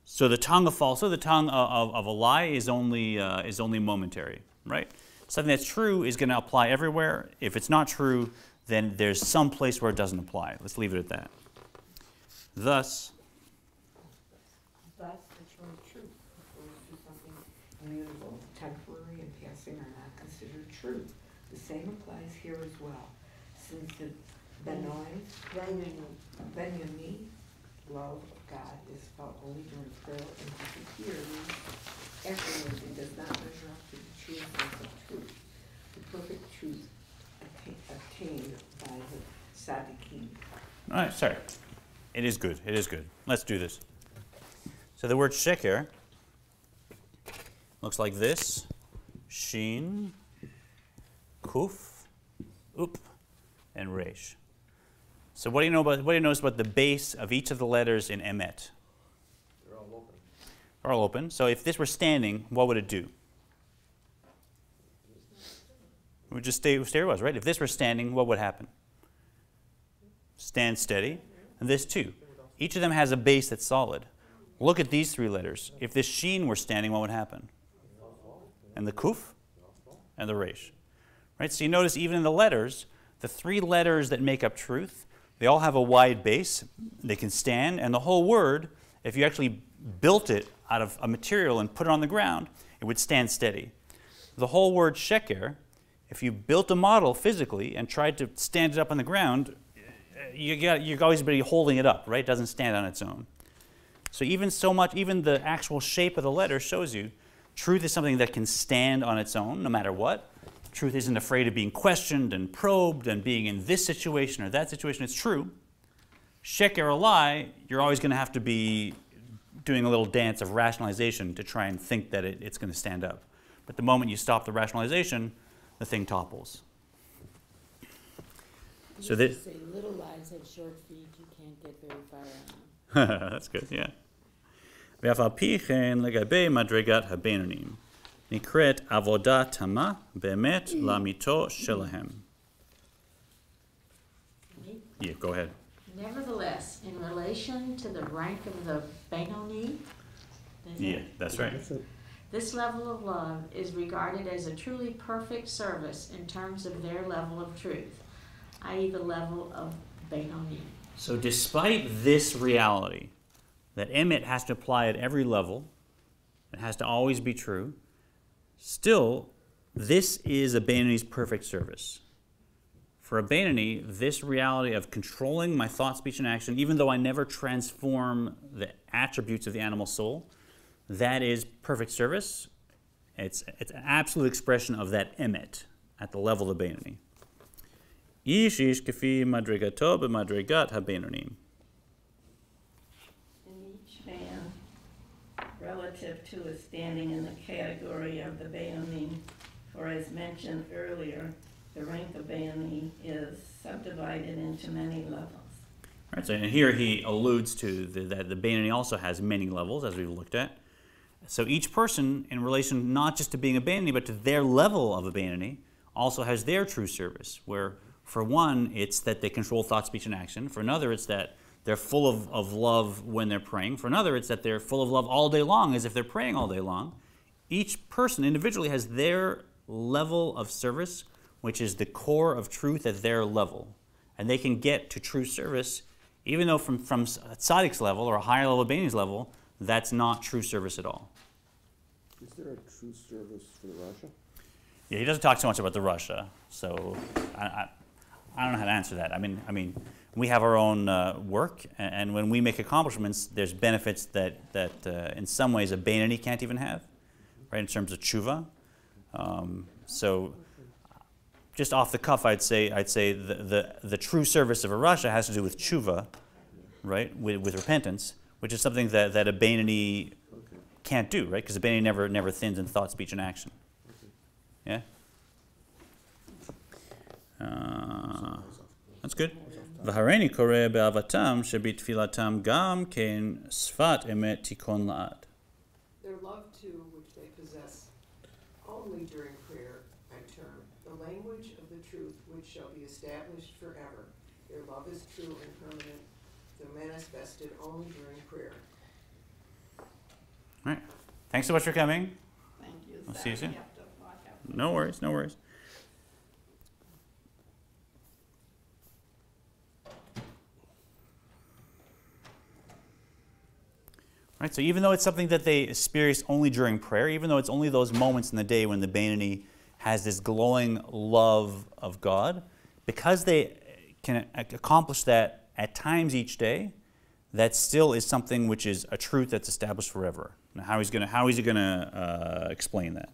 So the tongue of falsehood, the tongue of a lie is only momentary, right? Something that's true is going to apply everywhere. If it's not true, then there's some place where it doesn't apply. Let's leave it at that. Thus, The term truth refers to something immutable, temporary, and passing are not considered true. The same applies here as well, since the Benoni love of God is felt only during prayer and disappears afterwards and does not measure up to the true sense of truth, the perfect truth obtained by the Tzaddikim. all right, sorry. It is good. It is good. Let's do this. So the word sheker looks like this: shin, kuf, up, and resh. So what do you notice about the base of each of the letters in emet? They're all open. They're all open. So if this were standing, what would it do? It would just stay where it was, right? If this were standing, what would happen? Stand steady. And this too. Each of them has a base that's solid. Look at these three letters. If this sheen were standing, what would happen? And the kuf and the resh. Right? So you notice even in the letters, the three letters that make up truth, they all have a wide base. They can stand. And the whole word, if you actually built it out of a material and put it on the ground, it would stand steady. The whole word sheker, if you built a model physically and tried to stand it up on the ground, you're always be holding it up, right? It doesn't stand on its own. So even the actual shape of the letter shows you truth is something that can stand on its own no matter what. Truth isn't afraid of being questioned and probed and being in this situation or that situation. It's true. Sheker, a lie, you're always going to have to be doing a little dance of rationalization to try and think that it's going to stand up. But the moment you stop the rationalization, the thing topples. So They say little lies have short feet, you can't get very far on them. That's good, yeah. ואף על פי כן לגבי מדרגת הבינונים, נקראת עבודה תמה באמת לאמיתו שלהם. Yeah, go ahead. Nevertheless, in relation to the rank of the Benoni, Yeah, that's right. this level of love is regarded as a truly perfect service in terms of their level of truth, i.e. the level of Benoni. So despite this reality, that emet has to apply at every level, it has to always be true, still, this is a Benoni's perfect service. For a Benoni, this reality of controlling my thought, speech, and action, even though I never transform the attributes of the animal soul, that is perfect service. It's an absolute expression of that emet at the level of the Benoni. Ish ish kefi madrigato b'madrigat habenonim. In each man, relative to his standing in the category of the Bayonim, for as mentioned earlier, the rank of Bayoni is subdivided into many levels. Right, so and here he alludes to that the Benoni also has many levels, as we've looked at. So each person, in relation not just to being a Benoni, but to their level of a Benoni, also has their true service, where for one, it's that they control thought, speech, and action. For another, it's that they're full of love when they're praying. For another, it's that they're full of love all day long, as if they're praying all day long. Each person individually has their level of service which is the core of truth at their level. And they can get to true service, even though from Tzaddik's level or a higher level Beinoni's level, that's not true service at all. Is there a true service for the Russia? Yeah, he doesn't talk so much about the Russia, so I don't know how to answer that. I mean, we have our own work, and when we make accomplishments, there's benefits that in some ways a Beinoni can't even have, right? In terms of tshuva. So, just off the cuff, I'd say the true service of a Russia has to do with tshuva, right? With repentance, which is something that a Beinoni can't do, right? Because the Beinoni never thins in thought, speech, and action. Yeah? That's good. V'hareini koreh be'avatam shebitfilatam gam kein sfat emet tikon la'ad. Their love too, which they possess only during prayer, I term the language of the truth which shall be established forever. Their love is true and permanent, though manifested only during prayer. All right. Thanks so much for coming. Thank you. I'll see you Sorry, soon. have to walk out. No worries, no worries. Right, so even though it's something that they experience only during prayer, even though it's only those moments in the day when the Beinoni has this glowing love of God, because they can accomplish that at times each day, that still is something which is a truth that's established forever. Now, how is he going to explain that?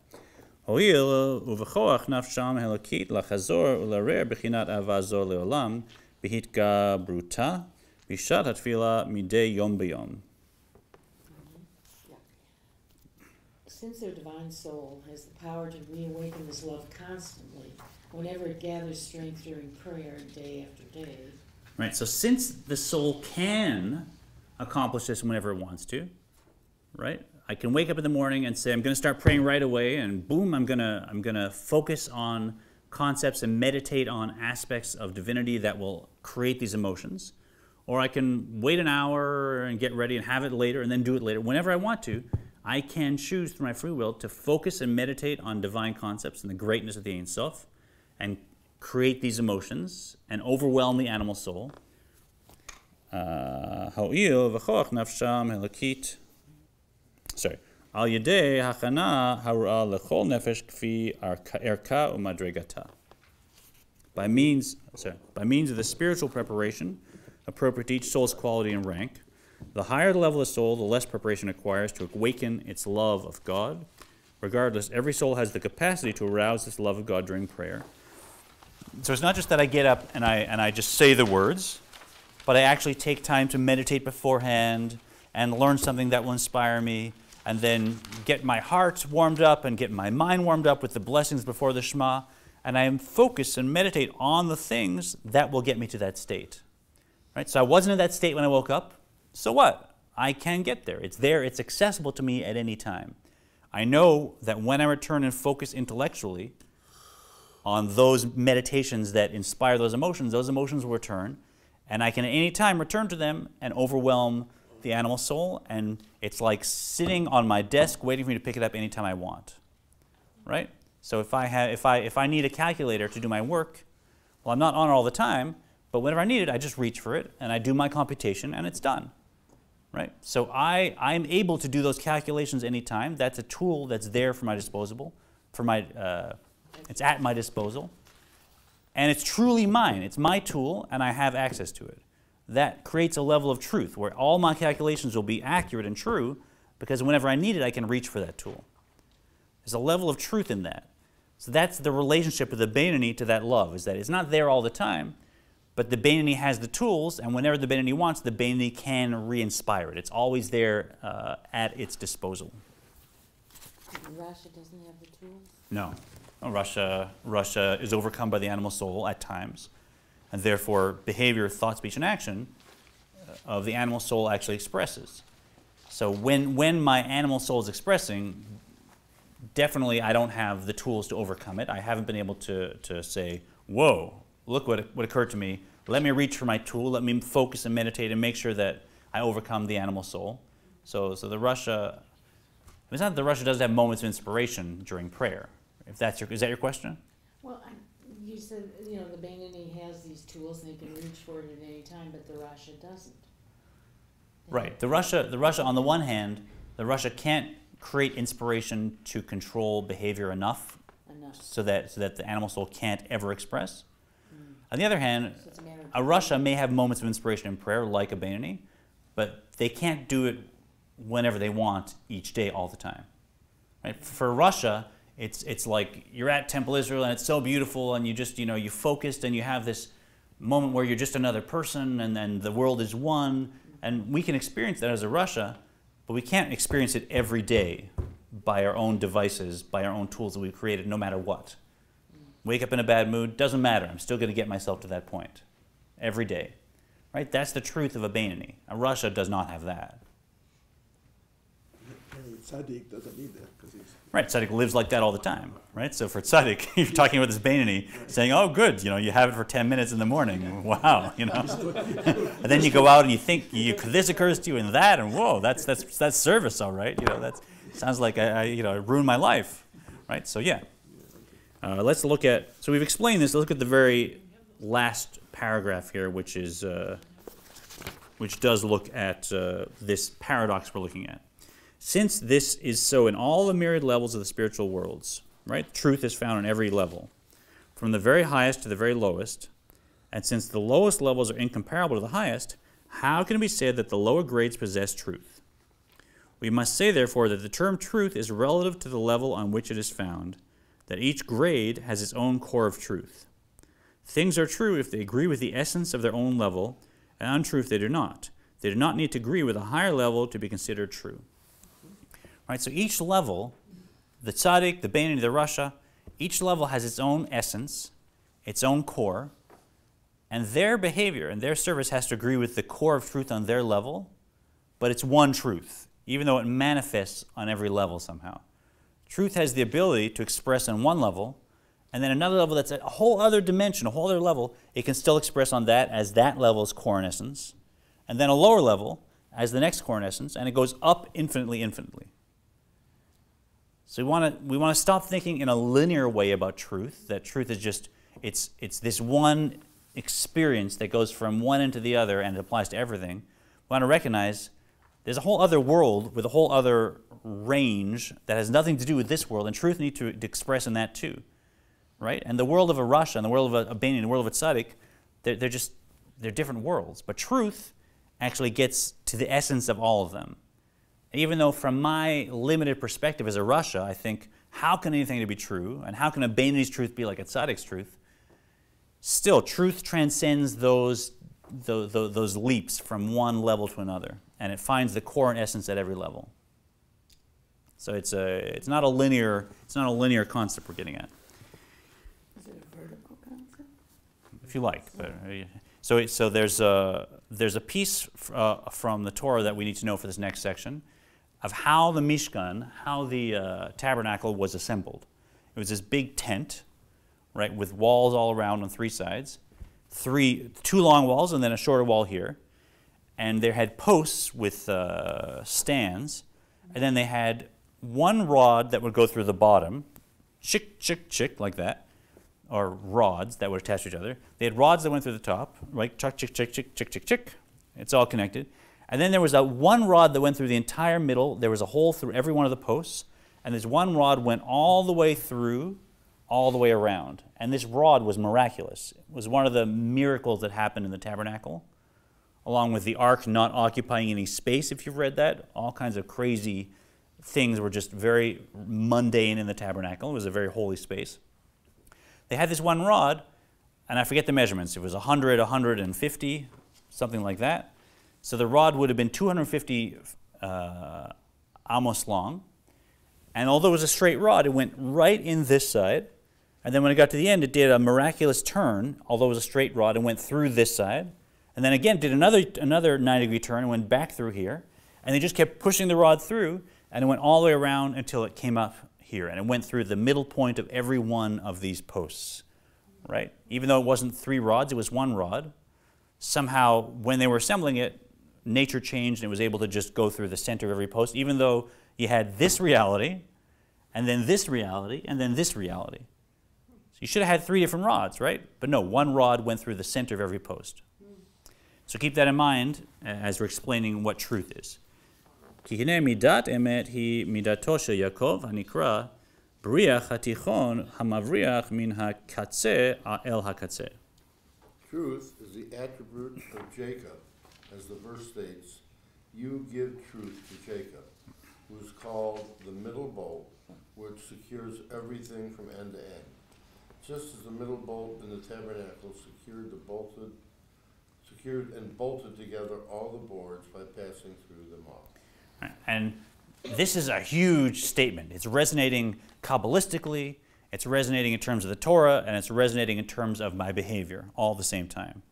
Ho'il u'v'choach nafsham helokit lachazor u'larer b'chinat avazor leolam b'hitgabruta b'shat hatfila midei yom b'yom. Since their divine soul has the power to reawaken this love constantly, whenever it gathers strength during prayer day after day. Right, so since the soul can accomplish this whenever it wants to, right? I can wake up in the morning and say, I'm going to start praying right away, and boom, I'm gonna focus on concepts and meditate on aspects of divinity that will create these emotions. Or I can wait an hour and get ready and have it later and then do it later. Whenever I want to, I can choose through my free will to focus and meditate on divine concepts and the greatness of the Ein Sof and create these emotions and overwhelm the animal soul. Ha'il v'choach nafsham helokit. Sorry. Al yedei hachana harua lechol nefesh kfi erka umadregata. By means of the spiritual preparation appropriate to each soul's quality and rank, the higher the level of the soul, the less preparation it requires to awaken its love of God. Regardless, every soul has the capacity to arouse this love of God during prayer. So it's not just that I get up and I just say the words, but I actually take time to meditate beforehand and learn something that will inspire me, and then get my heart warmed up and get my mind warmed up with the blessings before the Shema, and I am focused and meditate on the things that will get me to that state. Right? So I wasn't in that state when I woke up. So what? I can get there. It's there. It's accessible to me at any time. I know that when I return and focus intellectually on those meditations that inspire those emotions will return, and I can at any time return to them and overwhelm the animal soul, and it's like sitting on my desk waiting for me to pick it up anytime I want. Right? So if I need a calculator to do my work, well, I'm not on it all the time, but whenever I need it, I just reach for it and I do my computation and it's done. Right? So I'm able to do those calculations anytime. That's a tool that's there for my disposal, it's at my disposal. And it's truly mine. It's my tool and I have access to it. That creates a level of truth where all my calculations will be accurate and true because whenever I need it, I can reach for that tool. There's a level of truth in that. So that's the relationship of the Beinoni to that love, is that it's not there all the time, but the Beinoni has the tools, and whenever the Beinoni wants, the Beinoni can re-inspire it. It's always there at its disposal. Russia doesn't have the tools? No. Russia is overcome by the animal soul at times, and therefore behavior, thought, speech, and action of the animal soul actually expresses. So when my animal soul is expressing, definitely I don't have the tools to overcome it. I haven't been able to say, whoa, look what occurred to me. Let me reach for my tool. Let me focus and meditate and make sure that I overcome the animal soul. So the Russia, it's not that the Russia doesn't have moments of inspiration during prayer. Is that your question? Well, he said, you know, the Beinoni has these tools and they can reach for it at any time, but the Rasha doesn't. Right. The Rasha, on the one hand, the Rasha can't create inspiration to control behavior enough so that the animal soul can't ever express. On the other hand, So it's a matter of a Rasha may have moments of inspiration in prayer, like a Beinoni, but they can't do it whenever they want each day all the time. Right? For Rasha, it's like you're at Temple Israel and it's so beautiful and you just, you know, you focused and you have this moment where you're just another person and then the world is one, and we can experience that as a Rasha, but we can't experience it every day by our own devices, by our own tools that we've created, no matter what. Wake up in a bad mood, doesn't matter. I'm still going to get myself to that point every day. Right? That's the truth of a Beinoni. A Rasha does not have that. Tzaddik doesn't need that because he's... Right, tzaddik lives like that all the time, right? So for tzaddik, you're talking about this Beinoni, saying, "Oh, good, you know, you have it for 10 minutes in the morning. Wow, you know." And then you go out and you think this occurs to you and that, and whoa, that's service, all right. You know, that sounds like I ruined my life, right? So yeah, let's look at. So we've explained this. Let's look at the very last paragraph here, which does look at this paradox we're looking at. Since this is so in all the myriad levels of the spiritual worlds, right? Truth is found on every level, from the very highest to the very lowest, and since the lowest levels are incomparable to the highest, how can it be said that the lower grades possess truth? We must say, therefore, that the term truth is relative to the level on which it is found, that each grade has its own core of truth. Things are true if they agree with the essence of their own level, and untrue if they do not. They do not need to agree with a higher level to be considered true. Right, so each level, the tzaddik, the Beinoni, the Rasha, each level has its own essence, its own core, and their behavior and their service has to agree with the core of truth on their level, but it's one truth, even though it manifests on every level somehow. Truth has the ability to express on one level, and then another level that's a whole other dimension, a whole other level, it can still express on that as that level's core and essence, and then a lower level as the next core and essence, and it goes up infinitely, infinitely. So we want to stop thinking in a linear way about truth, that truth is just, it's this one experience that goes from one end to the other and it applies to everything. We want to recognize there's a whole other world with a whole other range that has nothing to do with this world, and truth needs to express in that too, right? And the world of a Rasha and the world of a Beinoni and the world of a tzaddik, they're different worlds. But truth actually gets to the essence of all of them. Even though from my limited perspective as a Rasha, I think, how can anything be true? And how can a Beinoni's truth be like a tzaddik's truth? Still, truth transcends those leaps from one level to another. And it finds the core and essence at every level. So it's not a linear concept we're getting at. Is it a vertical concept? If you like. But, so there's a piece from the Torah that we need to know for this next section of how the Mishkan, how the tabernacle was assembled. It was this big tent, right, with walls all around on three sides, two long walls and then a shorter wall here, and they had posts with stands, and then they had one rod that would go through the bottom, chick, chick, chick, like that, or rods that would attach to each other. They had rods that went through the top, right, chick, chick, chick, chick, chick, chick, chick. It's all connected. And then there was one rod that went through the entire middle. There was a hole through every one of the posts. And this one rod went all the way through, all the way around. And this rod was miraculous. It was one of the miracles that happened in the tabernacle, along with the ark not occupying any space, if you've read that. All kinds of crazy things were just very mundane in the tabernacle. It was a very holy space. They had this one rod, and I forget the measurements. It was 100, 150, something like that. So the rod would have been 250 amos long. And although it was a straight rod, it went right in this side. And then when it got to the end, it did a miraculous turn, although it was a straight rod, and went through this side. And then again, did another 90-degree turn and went back through here. And they just kept pushing the rod through, and it went all the way around until it came up here. And it went through the middle point of every one of these posts, right? Even though it wasn't three rods, it was one rod. Somehow, when they were assembling it, nature changed and it was able to just go through the center of every post, even though you had this reality, and then this reality, and then this reality. So you should have had 3 different rods, right? But no, one rod went through the center of every post. So keep that in mind as we're explaining what truth is. כי הנה מידת אמת היא מידתו של יעקב הנקרא בריח התיכון המבריח מן הקצה אל הקצה. Truth is the attribute of Jacob, as the verse states, you give truth to Jacob, who is called the middle bolt, which secures everything from end to end. Just as the middle bolt in the tabernacle secured and bolted together all the boards by passing through them all. And this is a huge statement. It's resonating kabbalistically, it's resonating in terms of the Torah, and it's resonating in terms of my behavior all at the same time.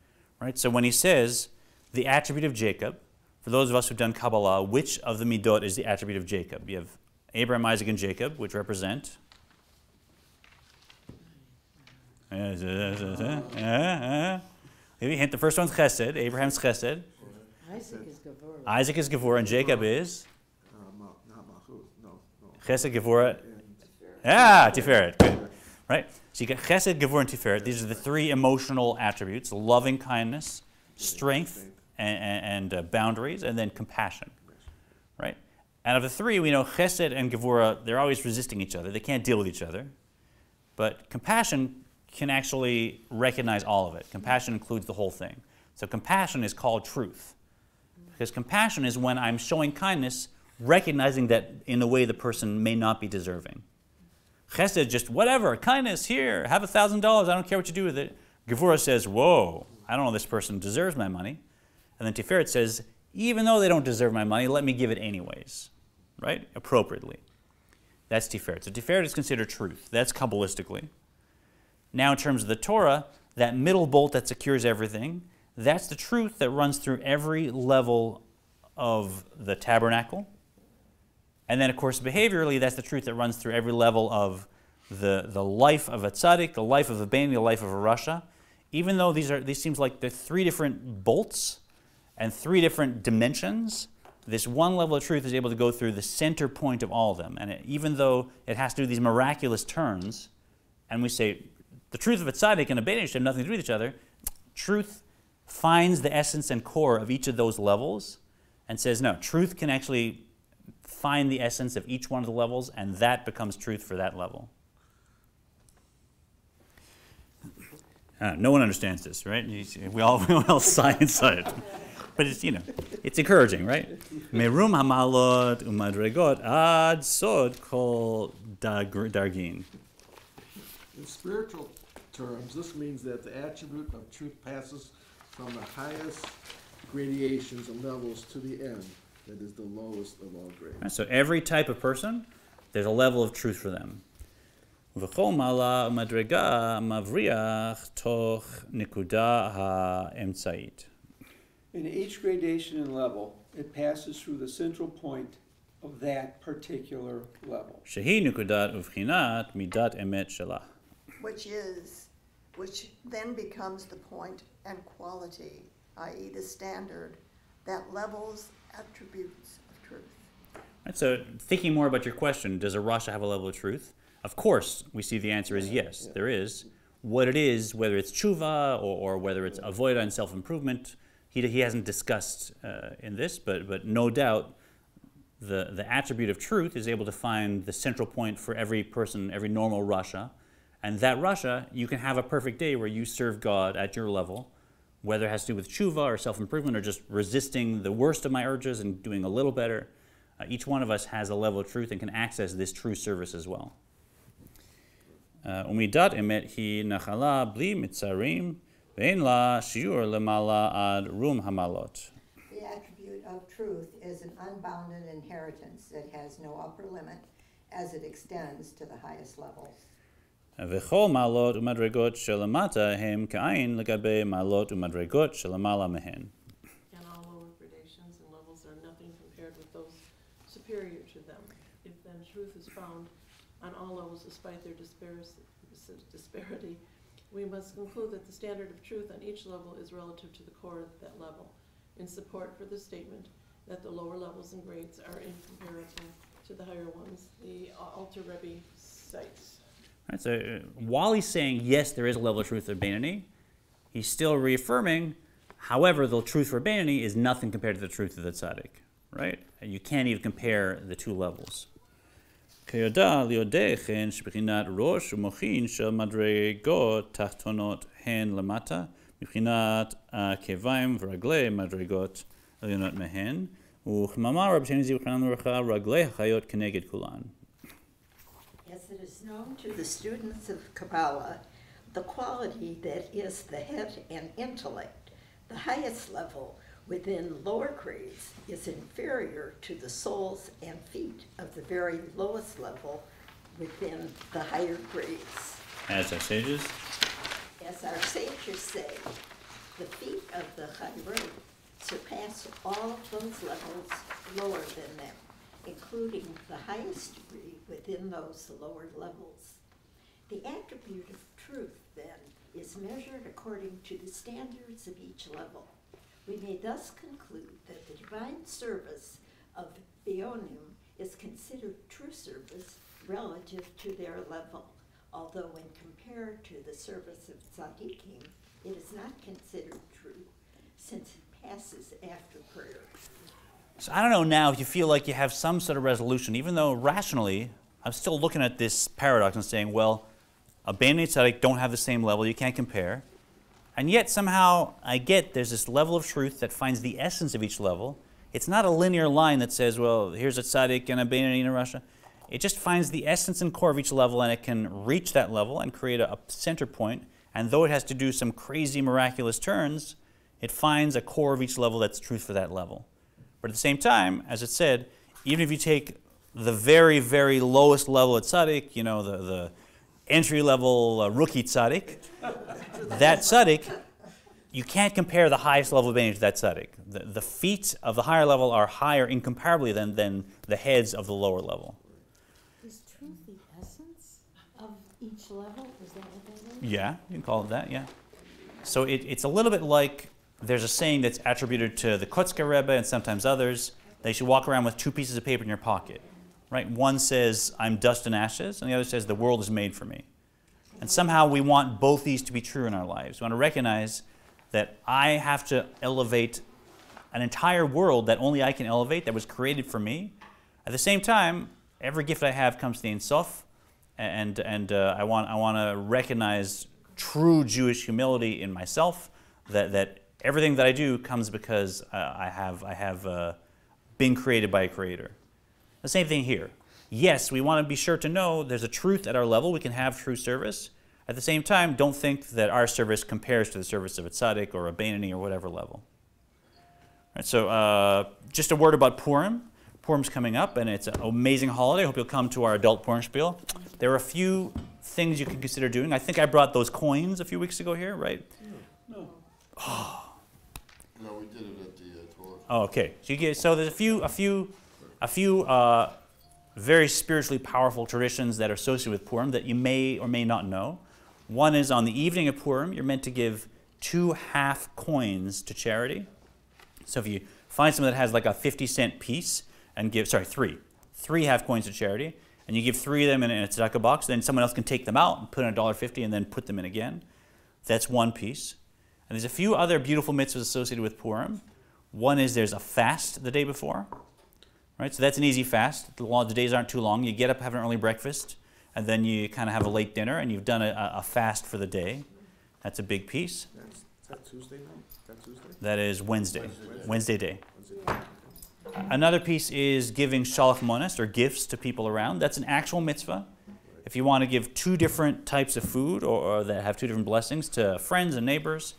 Right? So when he says the attribute of Jacob, for those of us who've done Kabbalah, which of the midot is the attribute of Jacob? You have Abraham, Isaac, and Jacob, which represent Maybe hint the first one's Chesed. Abraham's Chesed. Isaac is Gevurah. Isaac is Gevurah, and Jacob is Not Malchut, no. Chesed, Gevurah. Tiferet. Good. Right? So you got Chesed, Gevurah, and Tiferet. These are the 3 emotional attributes: loving kindness, strength, and boundaries, and then compassion. Right? And of the 3, we know Chesed and Gevurah, they're always resisting each other. They can't deal with each other. But compassion can actually recognize all of it. Compassion includes the whole thing. So compassion is called truth. Because compassion is when I'm showing kindness, recognizing that in a way the person may not be deserving. Chesed, just whatever, kindness, here, have $1,000, I don't care what you do with it. Gevurah says, whoa, I don't know this person deserves my money. And then Tiferet says, even though they don't deserve my money, let me give it anyways, right? Appropriately. That's Tiferet. So Tiferet is considered truth. That's kabbalistically. Now in terms of the Torah, that middle bolt that secures everything, that's the truth that runs through every level of the tabernacle. And then, of course, behaviorally, that's the truth that runs through every level of the life of a tzaddik, the life of a bani, the life of a rasha. Even though these seems like the 3 different bolts and 3 different dimensions, this one level of truth is able to go through the center point of all of them. And even though it has to do these miraculous turns, and we say the truth of a tzaddik and a bani have nothing to do with each other, truth finds the essence and core of each of those levels and says, no, truth can actually find the essence of each one of the levels, and that becomes truth for that level. No one understands this, right? We all sigh inside. But it's, it's encouraging, right? Merum hamalot umadregot ad sod kol dargin. In spiritual terms, this means that the attribute of truth passes from the highest gradations and levels to the end, that is the lowest of all grades. Right, so every type of person, there's a level of truth for them. V'chol mala umadrega mavriach toch nikuda ha'emtzait. In each gradation and level, it passes through the central point of that particular level. Shehi nikudat uvchinat midat emet shelah. Which then becomes the point and quality, i.e. the standard, that levels attributes of truth. Right, so thinking more about your question, does a rasha have a level of truth? Of course, we see the answer is yes, there is. What it is, whether it's tshuva or whether it's avodah and self-improvement, he hasn't discussed in this, but no doubt the attribute of truth is able to find the central point for every person, every normal rasha. And that rasha, you can have a perfect day where you serve God at your level, whether it has to do with tshuva or self-improvement or just resisting the worst of my urges and doing a little better. Each one of us has a level of truth and can access this true service as well. Umidat emet hi nachala bli mitzarim ve'en la shiur lemala ad rum hamalot. The attribute of truth is an unbounded inheritance that has no upper limit as it extends to the highest levels. וכל מעלות ומדרגות שלמטה הם כאין לגבי מעלות ומדרגות שלמעלה מהן. And all lower gradations and levels are nothing compared with those superior to them. If then truth is found on all levels despite their disparity, we must conclude that the standard of truth on each level is relative to the core of that level. In support for the statement that the lower levels and grades are incomparable to the higher ones, the Alter Rebbe cites. Right? So while he's saying, yes, there is a level of truth of Beinoni, he's still reaffirming, however, the truth for Beinoni is nothing compared to the truth of the tzaddik. Right? And you can't even compare the two levels. כיודע ליודע כן שבחינת ראש ומוחין של מדרגות תחתונות הן למטה, מבחינת עקביים ורגלי מדרגות עליונות מהן, וכמאמר רבי זיו חנן ברכה, רגלי החיות כנגד כולן. As it is known to the students of Kabbalah, the quality that is the head and intellect, the highest level within lower grades, is inferior to the soles and feet of the very lowest level within the higher grades. As our sages, As our sages say, the feet of the Chayrot surpass all of those levels lower than them, including the highest degree within those lower levels. The attribute of truth, then, is measured according to the standards of each level. We may thus conclude that the divine service of Beonim is considered true service relative to their level, although when compared to the service of tzaddikim, it is not considered true, since it passes after prayer. so I don't know now if you feel like you have some sort of resolution, even though rationally, I'm still looking at this paradox and saying, well, a Beinoni tzaddik don't have the same level, you can't compare. And yet somehow I get there's this level of truth that finds the essence of each level. It's not a linear line that says, well, here's a tzaddik and a Beinoni in Russia. It just finds the essence and core of each level, and it can reach that level and create a center point. And though it has to do some crazy miraculous turns, it finds a core of each level that's truth for that level. But at the same time, as it said, even if you take the very, very lowest level at tzaddik, you know, the entry-level rookie tzaddik, that tzaddik, you can't compare the highest level of Beinoni to that tzaddik. The feet of the higher level are higher incomparably than the heads of the lower level. Is truth the essence of each level? Is that what that is? Yeah, you can call it that, yeah. So it's a little bit like there's a saying that's attributed to the Kotzker Rebbe and sometimes others. They should walk around with two pieces of paper in your pocket. Right? One says, I'm dust and ashes, and the other says, the world is made for me. And somehow we want both these to be true in our lives. We want to recognize that I have to elevate an entire world that only I can elevate, that was created for me. At the same time, every gift I have comes to the Ein Sof, and I want to recognize true Jewish humility in myself, that everything that I do comes because I have been created by a creator. The same thing here. Yes, we want to be sure to know there's a truth at our level. We can have true service. At the same time, don't think that our service compares to the service of a tzaddik or a Beinoni or whatever level. Right, so just a word about Purim. Purim's coming up, and it's an amazing holiday. I hope you'll come to our adult Purim spiel. There are a few things you can consider doing. I think I brought those coins a few weeks ago here, right? No. No, we did it at the Torah. Oh, okay. So there's a few very spiritually powerful traditions that are associated with Purim that you may or may not know. One is on the evening of Purim, you're meant to give 2 half coins to charity. So if you find someone that has like a 50-cent piece and give, three half coins to charity, and you give 3 of them in a tzedakah box, then someone else can take them out and put in $1.50 and then put them in again. That's one piece. And there's a few other beautiful mitzvahs associated with Purim. One is there's a fast the day before. Right, so that's an easy fast. The days aren't too long. You get up, have an early breakfast, and then you kind of have a late dinner, and you've done a fast for the day. That's a big piece. Is that Tuesday night? That Tuesday? That is Wednesday. Wednesday day. Another piece is giving shalach monas, or gifts to people around. That's an actual mitzvah. If you want to give 2 different types of food or that have 2 different blessings to friends and neighbors,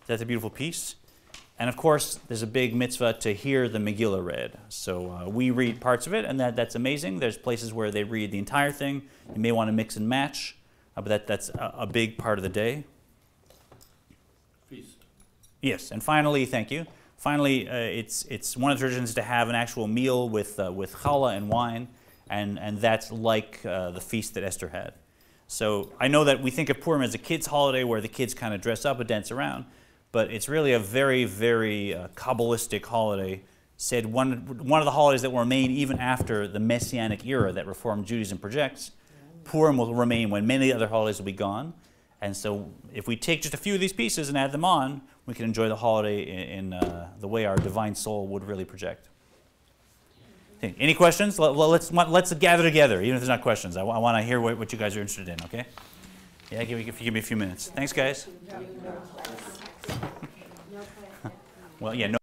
that's a beautiful piece. And of course, there's a big mitzvah to hear the Megillah read. So we read parts of it, and that's amazing. There's places where they read the entire thing. You may want to mix and match, but that's a big part of the day. Feast. Yes, and finally, thank you. Finally, it's one of the traditions to have an actual meal with challah and wine, and that's like the feast that Esther had. So I know that we think of Purim as a kids' holiday where the kids kind of dress up and dance around, but it's really a very, very kabbalistic holiday. Said one of the holidays that were made even after the Messianic era that Reform Judaism projects. Purim will remain when many other holidays will be gone. And so if we take just a few of these pieces and add them on, we can enjoy the holiday in the way our divine soul would really project. Okay. Any questions? Let's gather together, even if there's not questions. I want to hear what you guys are interested in, okay? Yeah, give me a few minutes. Thanks, guys. Well, yeah, no.